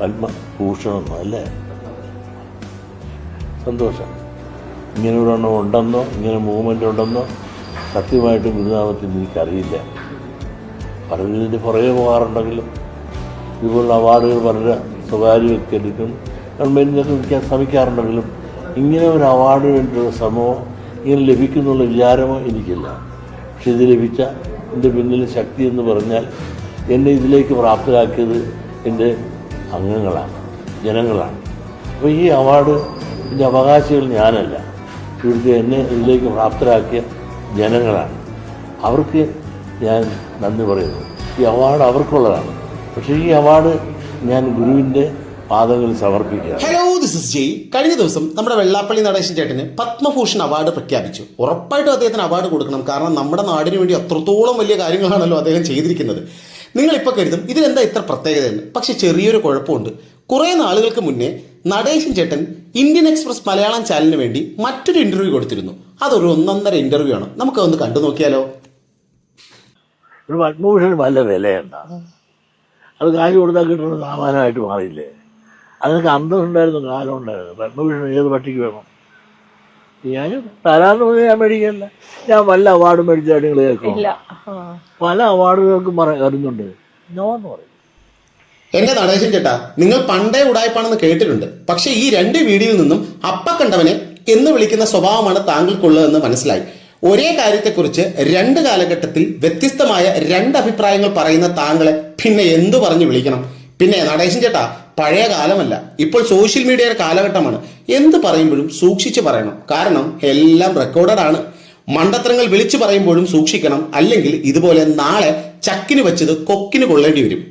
പത്മഭൂഷണം അല്ലേ? സന്തോഷം. ഇങ്ങനെ ഒരെണ്ണം ഉണ്ടെന്നോ ഇങ്ങനെ മൂവ്മെൻ്റ് ഉണ്ടെന്നോ സത്യമായിട്ട് ഗുരുനാമത്തിൽ എനിക്കറിയില്ല. പലതിൻ്റെ പുറകെ പോകാറുണ്ടെങ്കിലും ഇതുപോലുള്ള അവാർഡുകൾ പല സ്വകാര്യ വ്യക്തികൾക്കും ഗവൺമെൻറ്റിനൊക്കെ വിൽക്കാൻ ശ്രമിക്കാറുണ്ടെങ്കിലും ഇങ്ങനെ ഒരു അവാർഡിന് വേണ്ടിയുള്ള ശ്രമമോ ഇങ്ങനെ ലഭിക്കുന്നുള്ള വിചാരമോ എനിക്കില്ല. പക്ഷെ ഇത് ലഭിച്ച എൻ്റെ പിന്നിലെ ശക്തി എന്ന് പറഞ്ഞാൽ എന്നെ ഇതിലേക്ക് പ്രാപ്തരാക്കിയത് എൻ്റെ അംഗങ്ങളാണ്, ജനങ്ങളാണ്. അപ്പോൾ ഈ അവാർഡിൻ്റെ അവകാശികൾ ഞാനല്ല, ഇവിടുത്തെ എന്നെ ഇതിലേക്ക് പ്രാപ്തരാക്കിയ ജനങ്ങളാണ്. അവർക്ക് ഞാൻ നന്ദി പറയുന്നു. ഈ അവാർഡ് അവർക്കുള്ളതാണ്. പക്ഷേ ഈ അവാർഡ് ഞാൻ ഗുരുവിൻ്റെ പാദങ്ങളിൽ സമർപ്പിക്കുക. ഹലോ, ദിസ് ഇസ് ജയ്. കഴിഞ്ഞ ദിവസം നമ്മുടെ വെള്ളാപ്പള്ളി നടേശൻ ചേട്ടന് പത്മഭൂഷൺ അവാർഡ് പ്രഖ്യാപിച്ചു. ഉറപ്പായിട്ടും അദ്ദേഹത്തിന് അവാർഡ് കൊടുക്കണം. കാരണം നമ്മുടെ നാടിന് വേണ്ടി അത്രത്തോളം വലിയ കാര്യങ്ങളാണല്ലോ അദ്ദേഹം ചെയ്തിരിക്കുന്നത്. നിങ്ങളിപ്പോൾ കരുതും ഇതിലെന്താ ഇത്ര പ്രത്യേകതയെന്ന്. പക്ഷെ ചെറിയൊരു കുഴപ്പമുണ്ട്. കുറേ നാളുകൾക്ക് മുന്നേ നടേശൻ ചേട്ടൻ ഇന്ത്യൻ എക്സ്പ്രസ് മലയാളം ചാനലിന് വേണ്ടി മറ്റൊരു ഇന്റർവ്യൂ കൊടുത്തിരുന്നു. അതൊരു 1.5 ഇന്റർവ്യൂ ആണ്. നമുക്കതൊന്ന് കണ്ടു നോക്കിയാലോ? ഒരു പത്മഭൂഷൺ നല്ല വിലയുണ്ടാകും. അത് കാശ് കൊടുത്താൽ കിട്ടുന്ന സാമാനമായിട്ട് മാറിയില്ലേ? അതിനൊക്കെ അന്തം ഉണ്ടായിരുന്നു, കാലം ഉണ്ടായിരുന്നു. പത്മഭൂഷൺ ഏത് പട്ടിക്ക് വേണം? ഞാൻ തരാന്ന് പറഞ്ഞാൽ ഞാൻ മേടിക്കല്ല. ഞാൻ വല്ല അവാർഡ് മേടിച്ചായിട്ട് നിങ്ങൾ കേൾക്കും. പല അവാർഡുകൾക്കും വരുന്നുണ്ട്. നോ എന്ന് പറയും. എന്റെ നടേശൻ ചേട്ടാ, നിങ്ങൾ പണ്ടേ ഉടായ്പാണെന്ന് കേട്ടിട്ടുണ്ട്. പക്ഷെ ഈ 2 വീഡിയോയിൽ നിന്നും അപ്പ കണ്ടവനെ എന്ന് വിളിക്കുന്ന സ്വഭാവമാണ് താങ്കൾക്കുള്ളതെന്ന് മനസ്സിലായി. ഒരേ കാര്യത്തെക്കുറിച്ച് 2 കാലഘട്ടത്തിൽ വ്യത്യസ്തമായ 2 അഭിപ്രായങ്ങൾ പറയുന്ന താങ്കളെ പിന്നെ എന്തു പറഞ്ഞു വിളിക്കണം? പിന്നെ നടേശൻ ചേട്ടാ, പഴയ കാലമല്ല, ഇപ്പോൾ സോഷ്യൽ മീഡിയയുടെ കാലഘട്ടമാണ്. എന്ത് പറയുമ്പോഴും സൂക്ഷിച്ച് പറയണം. കാരണം എല്ലാം റെക്കോർഡഡ് ആണ്. മണ്ടത്തരങ്ങൾ വിളിച്ചു പറയുമ്പോഴും സൂക്ഷിക്കണം. അല്ലെങ്കിൽ ഇതുപോലെ നാളെ ചക്കിന് വെച്ചത് കൊക്കിന് കൊള്ളേണ്ടി വരും.